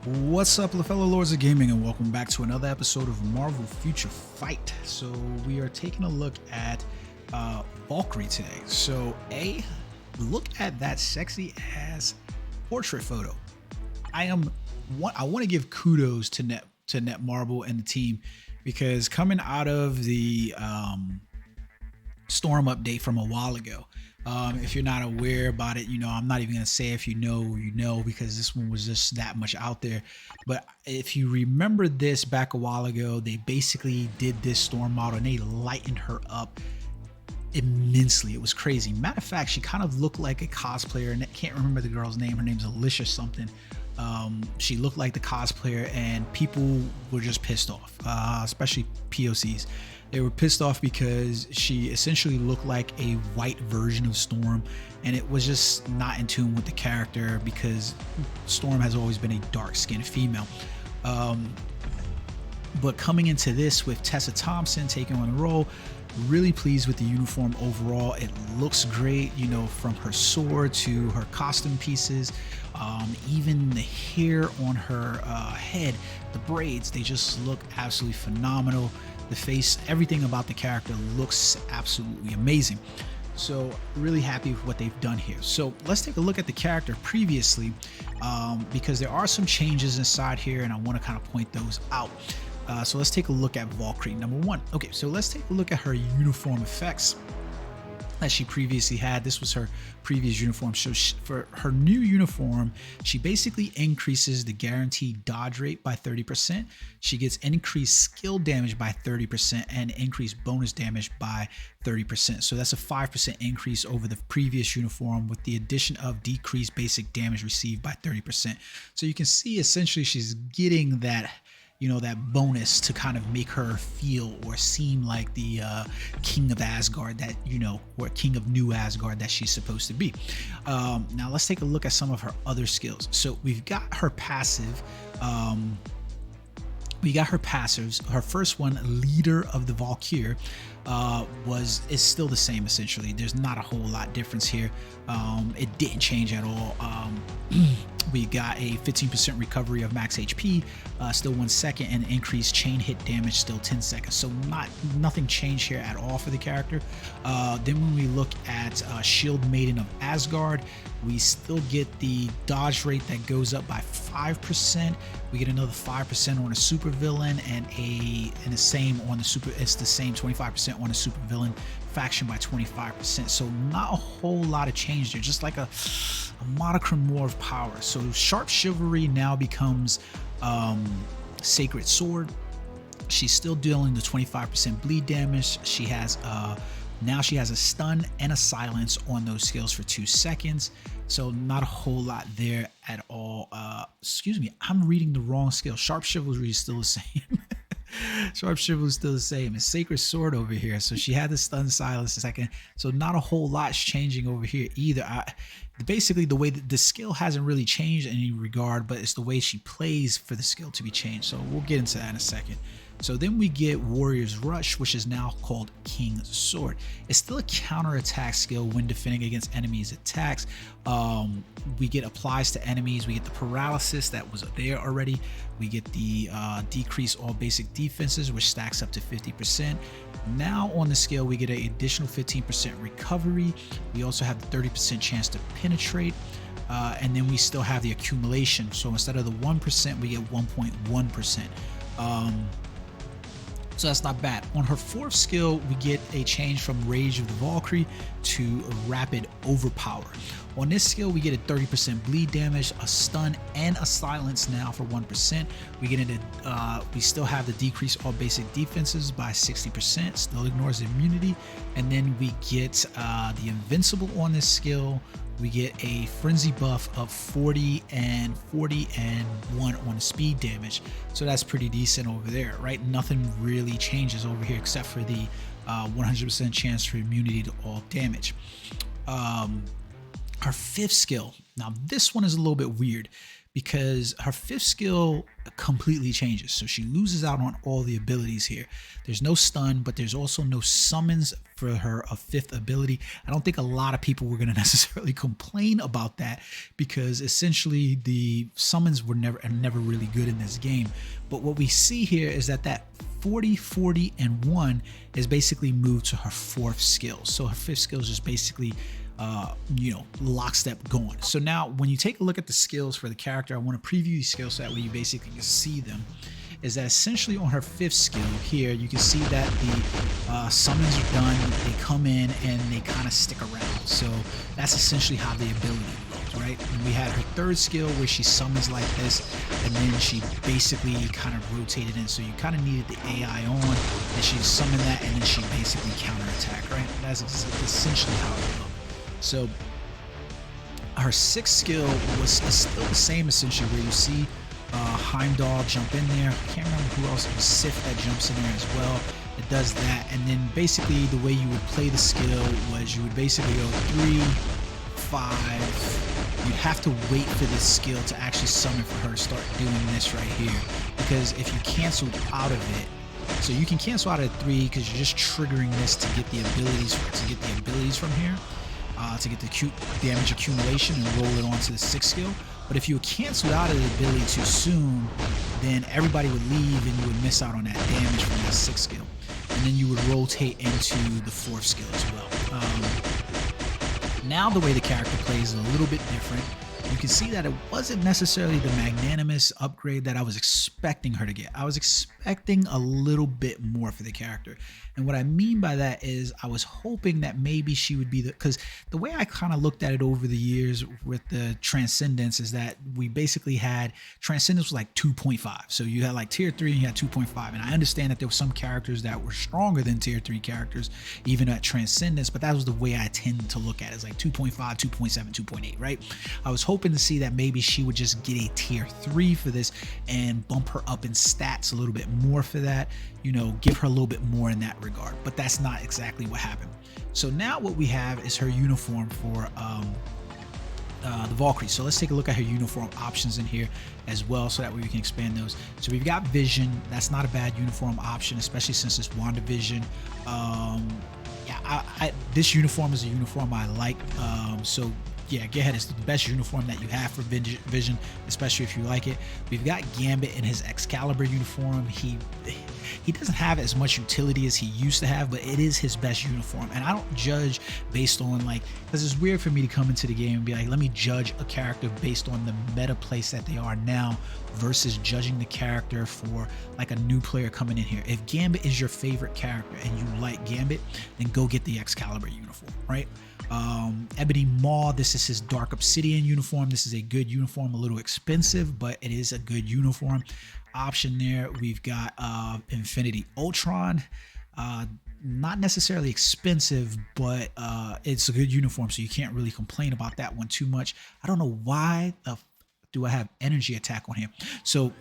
What's up, fellow lords of gaming, and welcome back to another episode of Marvel Future Fight. So we are taking a look at Valkyrie today. So look at that sexy ass portrait photo. I want to give kudos to Netmarble and the team, because coming out of the Storm update from a while ago, if you're not aware about it, I'm not even gonna say if you know, because this one was just that much out there. But if you remember this back a while ago, they basically did this Storm model and they lightened her up immensely. It was crazy. Matter of fact, she kind of looked like a cosplayer, and I can't remember the girl's name. Her name's Alicia something. She looked like the cosplayer, and people were just pissed off, especially POCs. They were pissed off because she essentially looked like a white version of Storm, and it was just not in tune with the character, because Storm has always been a dark-skinned female. But coming into this with Tessa Thompson taking on the role, really pleased with the uniform overall. It looks great, from her sword to her costume pieces, even the hair on her head, the braids, they just look absolutely phenomenal. The face, everything about the character looks absolutely amazing. So really happy with what they've done here. So let's take a look at the character previously, because there are some changes inside here and I want to kind of point those out. So let's take a look at Valkyrie, number one. Okay, so let's take a look at her uniform effects that she previously had. This was her previous uniform. So for her new uniform, she basically increases the guaranteed dodge rate by 30%. She gets increased skill damage by 30% and increased bonus damage by 30%. So that's a 5% increase over the previous uniform, with the addition of decreased basic damage received by 30%. So you can see essentially she's getting that, that bonus to kind of make her feel or seem like the king of Asgard that, or king of New Asgard that she's supposed to be. Now let's take a look at some of her other skills. So we've got her passive. We got her passives. Her first one, Leader of the Valkyrie, is still the same essentially. There's not a whole lot difference here. It didn't change at all. We got a 15% recovery of max HP, still 1 second, and increased chain hit damage, still 10 seconds. So nothing changed here at all for the character. Then when we look at Shield Maiden of Asgard, we still get the dodge rate that goes up by 5%. We get another 5% on a super villain, and the same on the super. It's the same 25% on a super villain faction by 25%. So not a whole lot of change there, just like a modicum more of power. So Sharp Chivalry now becomes Sacred Sword. She's still dealing the 25% bleed damage. She has now she has a stun and a silence on those skills for 2 seconds. So not a whole lot there at all. Excuse me, I'm reading the wrong skill. Sharp Chivalry is still the same. Sharp Chivalry is still the same. It's Sacred Sword over here. So she had the stun silence a second. So not a whole lot's changing over here either. Basically, the way that the skill hasn't really changed in any regard, but it's the way she plays for the skill to be changed. So we'll get into that in a second. So then we get Warrior's Rush, which is now called King's Sword. It's still a counterattack skill when defending against enemies' attacks. We get applies to enemies. We get the paralysis that was there already. We get the decrease all basic defenses, which stacks up to 50%. Now on the scale, we get an additional 15% recovery. We also have the 30% chance to penetrate. And then we still have the accumulation. So instead of the 1%, we get 1.1%. So that's not bad. On her fourth skill, we get a change from Rage of the Valkyrie to Rapid Overpower. On this skill, we get a 30% bleed damage, a stun, and a silence now for 1%. We still have the decrease all basic defenses by 60%, still ignores immunity. And then we get the Invincible on this skill. We get a frenzy buff of 40 and 1 on the speed damage. So that's pretty decent over there, right? Nothing really changes over here except for the 100% chance for immunity to all damage. Our fifth skill. Now this one is a little bit weird because her fifth skill completely changes. So she loses out on all the abilities here. There's no stun, but there's also no summons for her a fifth ability. I don't think a lot of people were going to necessarily complain about that, because essentially the summons were never really good in this game. But what we see here is that 40, 40, and 1 is basically moved to her fourth skill. So her fifth skill is just basically lockstep going. So now when you take a look at the skills for the character, I want to preview these skills so that way you basically can see them. Is that essentially on her fifth skill here, you can see that the summons are done, they come in and they kind of stick around. So that's essentially how the ability looks, right? And we had her third skill where she summons like this, and then she basically kind of rotated in. So you kind of needed the AI on, and she summoned that, and then she basically counterattack, right? That's essentially how it looked. So her sixth skill is still the same, essentially, where you see Heimdall jump in there. I can't remember who else. It was Sif that jumps in there as well. It does that, and then basically the way you would play the skill was you would basically go 3, 5. You'd have to wait for this skill to actually summon for her to start doing this right here, because if you canceled out of it, so you can cancel out at 3 because you're just triggering this to get the abilities from here. To get the damage accumulation and roll it onto the sixth skill. But if you canceled out of the ability too soon, then everybody would leave and you would miss out on that damage from that sixth skill. And then you would rotate into the fourth skill as well. Now the way the character plays is a little bit different. You can see that it wasn't necessarily the magnanimous upgrade that I was expecting her to get. I was expecting a little bit more for the character. And what I mean by that is I was hoping that maybe she would be because the way I kind of looked at it over the years with the Transcendence is that we basically had Transcendence was like 2.5. So you had like tier 3 and you had 2.5. And I understand that there were some characters that were stronger than tier 3 characters, even at Transcendence, but that was the way I tend to look at it. It's like 2.5, 2.7, 2.8, right? I was hoping to see that maybe she would just get a tier 3 for this and bump her up in stats a little bit more for that, give her a little bit more in that regard, but that's not exactly what happened. So now what we have is her uniform for the Valkyrie. So let's take a look at her uniform options in here as well, so that way we can expand those. So we've got Vision. That's not a bad uniform option, especially since it's WandaVision. This uniform is a uniform I like. So yeah, go ahead. It's the best uniform that you have for Vision, especially if you like it. We've got Gambit in his Excalibur uniform. He doesn't have as much utility as he used to have, but it is his best uniform. And I don't judge based on because it's weird for me to come into the game and be like, let me judge a character based on the meta place that they are now versus judging the character for like a new player coming in here. If Gambit is your favorite character and you like Gambit, then go get the Excalibur uniform, right? Ebony Maw, this is his Dark Obsidian uniform. This is a good uniform, a little expensive, but it is a good uniform option there. We've got Infinity Ultron, not necessarily expensive, but it's a good uniform, so you can't really complain about that one too much. I don't know why do I have energy attack on here. So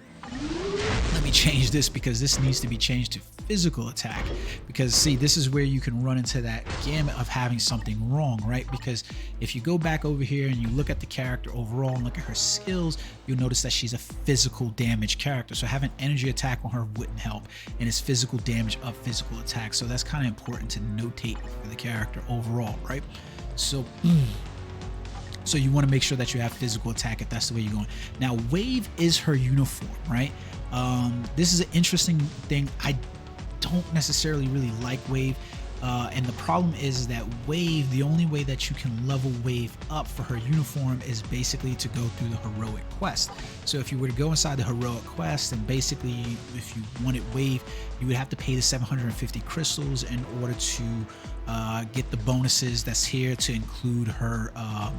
let me change this, because this needs to be changed to physical attack, because see, this is where you can run into that gamut of having something wrong, right? Because if you go back over here and you look at the character overall and look at her skills, you'll notice that she's a physical damage character. So having energy attack on her wouldn't help, and it's physical damage of physical attack. So that's kind of important to notate for the character overall, right? So you want to make sure that you have physical attack if that's the way you're going. Now, Wave is her uniform, right? This is an interesting thing. I don't necessarily really like Wave. And the problem is that Wave, the only way that you can level Wave up for her uniform is basically to go through the heroic quest. So if you were to go inside the heroic quest, and basically if you wanted Wave, you would have to pay the 750 crystals in order to get the bonuses that's here to include her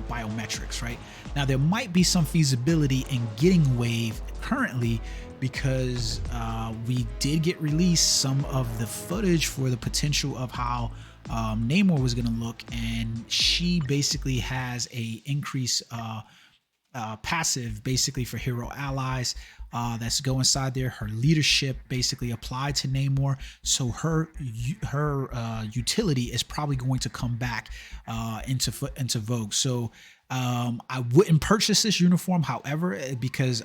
biometrics, right? Now there might be some feasibility in getting Wave currently, because we did get released some of the footage for the potential of how Namor was going to look, and she basically has a increase passive basically for hero allies that's go inside there. Her leadership basically applied to Namor, so her utility is probably going to come back into vogue. So I wouldn't purchase this uniform, however, because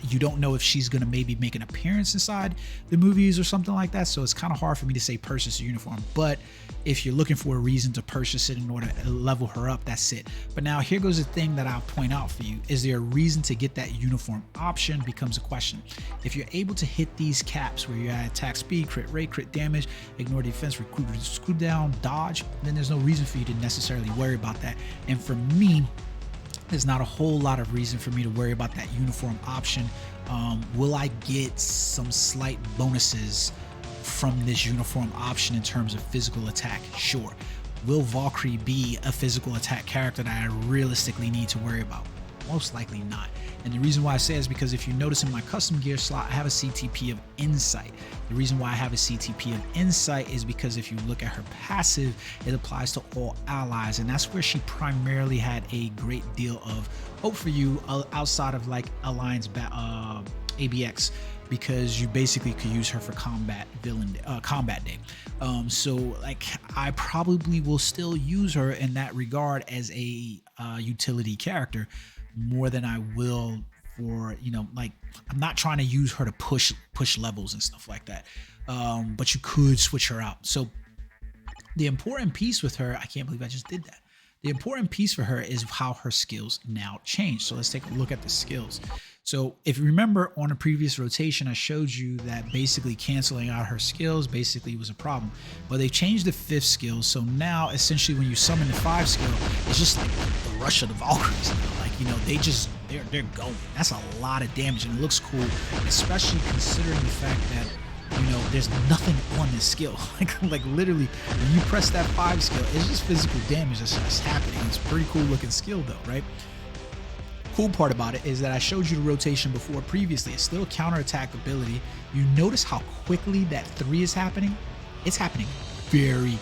you don't know if she's gonna maybe make an appearance inside the movies or something like that. So it's kind of hard for me to say purchase a uniform. But if you're looking for a reason to purchase it in order to level her up, that's it. But now here goes the thing that I'll point out for you. Is there a reason to get that uniform option becomes a question. If you're able to hit these caps where you're at attack speed, crit rate, crit damage, ignore defense, recruit, screw down, dodge, then there's no reason for you to necessarily worry about that. And for me, there's not a whole lot of reason for me to worry about that uniform option. Will I get some slight bonuses from this uniform option in terms of physical attack? Sure. Will Valkyrie be a physical attack character that I realistically need to worry about? Most likely not. And the reason why I say is because if you notice in my custom gear slot, I have a CTP of Insight. The reason why I have a CTP of Insight is because if you look at her passive, it applies to all allies, and that's where she primarily had a great deal of hope for you outside of like Alliance ABX, because you basically could use her for combat day. So like I probably will still use her in that regard as a utility character more than I will for, you know, like I'm not trying to use her to push levels and stuff like that. But you could switch her out. So the important piece with her, I can't believe I just did that. The important piece for her is how her skills now change. So let's take a look at the skills. So if you remember on a previous rotation, I showed you that basically canceling out her skills basically was a problem. But they changed the 5th skill. So now essentially when you summon the 5 skill, it's just like the rush of the Valkyries. Like, you know, they're going. That's a lot of damage and it looks cool, especially considering the fact that, you know, there's nothing on this skill. Like literally when you press that 5 skill, it's just physical damage that's just happening. It's a pretty cool looking skill though, right? Cool part about it is that I showed you the rotation before previously. It's still counterattack ability. You notice how quickly that 3 is happening? It's happening very,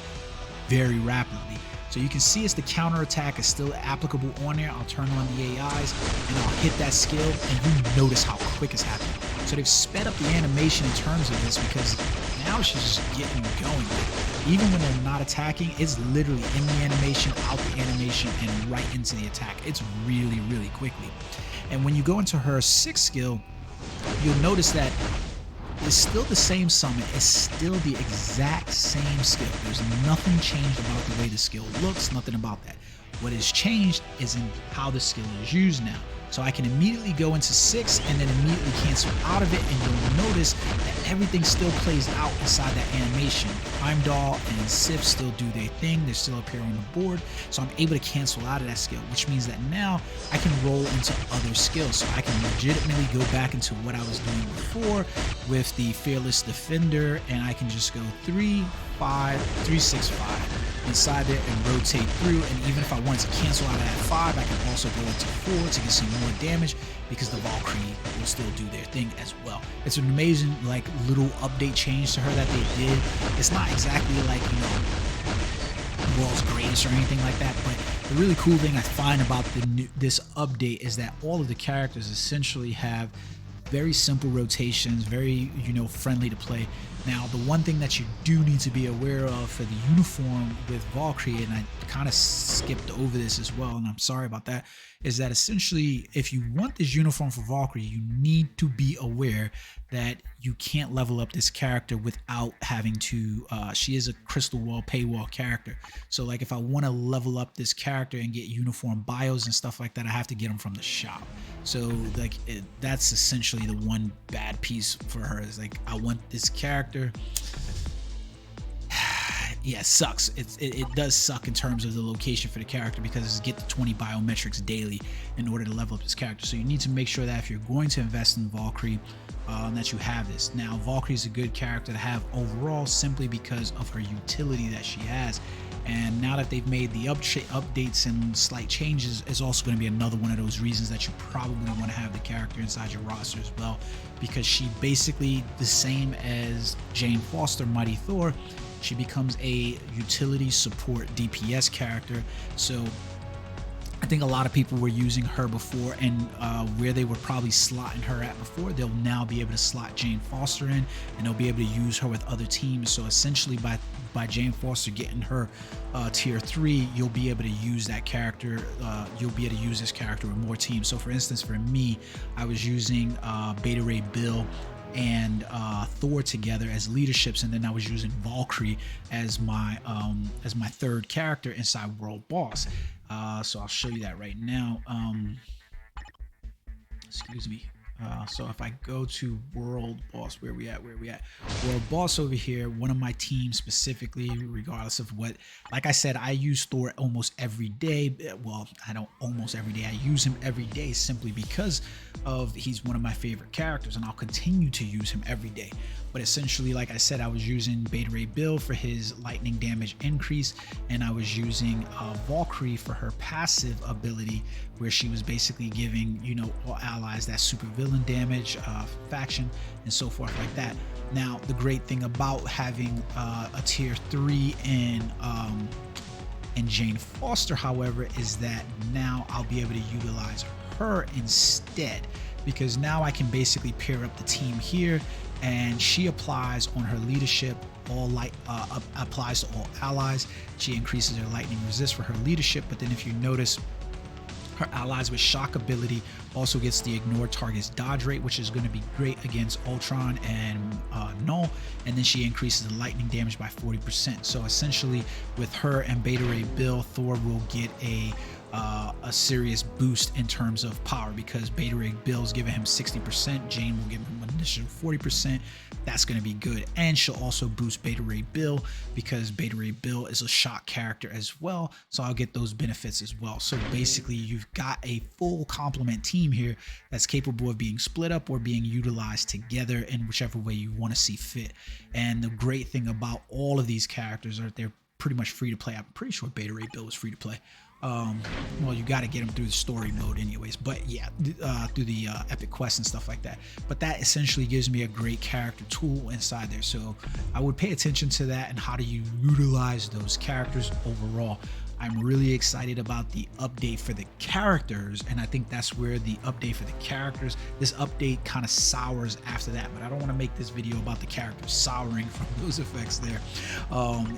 very rapidly. So you can see it's the counterattack is still applicable on there. I'll turn on the AIs and I'll hit that skill and you notice how quick it's happening. So they've sped up the animation in terms of this because now she's just getting going. Even when they're not attacking, it's literally in the animation, out the animation, and right into the attack. It's really, really quickly. And when you go into her 6th skill, you'll notice that it's still the same summon. It's still the exact same skill. There's nothing changed about the way the skill looks, nothing about that. What has changed is in how the skill is used now. So I can immediately go into 6 and then immediately cancel out of it, and you'll notice that everything still plays out inside that animation. Heimdall and Sif still do their thing. They still appear on the board. So I'm able to cancel out of that skill, which means that now I can roll into other skills. So I can legitimately go back into what I was doing before with the Fearless Defender, and I can just go 3, 5, 3, 6, 5 inside there and rotate through. And even if I wanted to cancel out of that 5, I can also go into 4 to get some more damage because the Valkyrie will still do their thing as well. It's an amazing like little update change to her that they did. It's not exactly like, you know, world's greatest or anything like that, but the really cool thing I find about this update is that all of the characters essentially have very simple rotations, very, you know, friendly to play. Now, the one thing that you do need to be aware of for the uniform with Valkyrie, and I kind of skipped over this as well, and I'm sorry about that, is that essentially if you want this uniform for Valkyrie, you need to be aware that you can't level up this character without having to, she is a crystal wall, paywall character. So like if I want to level up this character and get uniform bios and stuff like that, I have to get them from the shop. So like that's essentially the one bad piece for her is like, I want this character. Yeah, it sucks. It does suck in terms of the location for the character because it's get the 20 biometrics daily in order to level up this character. So you need to make sure that if you're going to invest in Valkyrie, that you have this. Now, Valkyrie is a good character to have overall simply because of her utility that she has. And now that they've made the updates and slight changes, is also going to be another one of those reasons that you probably want to have the character inside your roster as well, because she basically the same as Jane Foster, Mighty Thor. She becomes a utility support DPS character. So I think a lot of people were using her before, and where they were probably slotting her at before, they'll now be able to slot Jane Foster in, and they'll be able to use her with other teams. So essentially, by Jane Foster getting her tier 3, you'll be able to use that character. You'll be able to use this character with more teams. So for instance, for me, I was using Beta Ray Bill and Thor together as leaderships, and then I was using Valkyrie as my third character inside World Boss. So I'll show you that right now. Excuse me. So if I go to World Boss, where we at? World Boss over here, one of my teams specifically, regardless of what, like I said, I use Thor almost every day. Well, I don't almost every day. I use him every day simply because of he's one of my favorite characters, and I'll continue to use him every day. But essentially, like I said, I was using Beta Ray Bill for his lightning damage increase, and I was using Valkyrie for her passive ability, where she was basically giving, you know, all allies that super villain damage, faction, and so forth like that. Now, the great thing about having a tier 3 in Jane Foster, however, is that now I'll be able to utilize her instead, because now I can basically pair up the team here, and she applies on her leadership, applies to all allies. She increases her lightning resist for her leadership, but then if you notice, her allies with shock ability also gets the ignore target's dodge rate, which is going to be great against Ultron and Null, and then she increases the lightning damage by 40%. So essentially, with her and Beta Ray Bill, Thor will get a serious boost in terms of power, because Beta Ray Bill's giving him 60%, Jane will give him an additional 40%. That's going to be good, and she'll also boost Beta Ray Bill, because Beta Ray Bill is a shock character as well, so I'll get those benefits as well. So basically, you've got a full complement team here that's capable of being split up or being utilized together in whichever way you want to see fit. And the great thing about all of these characters are they're pretty much free to play. I'm pretty sure Beta Ray Bill is free to play. Well, you got to get them through the story mode anyways, but yeah, through the epic quests and stuff like that. But that essentially gives me a great character tool inside there, so I would pay attention to that and how do you utilize those characters overall. I'm really excited about the update for the characters, and I think that's where the update for the characters, this update kind of sours after that, but I don't want to make this video about the characters souring from those effects there.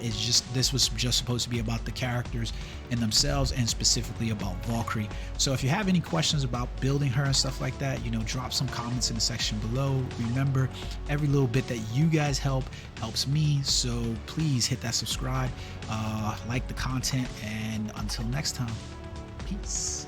It's just, this was just supposed to be about the characters in themselves, and specifically about Valkyrie. So if you have any questions about building her and stuff like that, you know, drop some comments in the section below. Remember, every little bit that you guys helps me, so please hit that subscribe, like the content, and until next time, peace.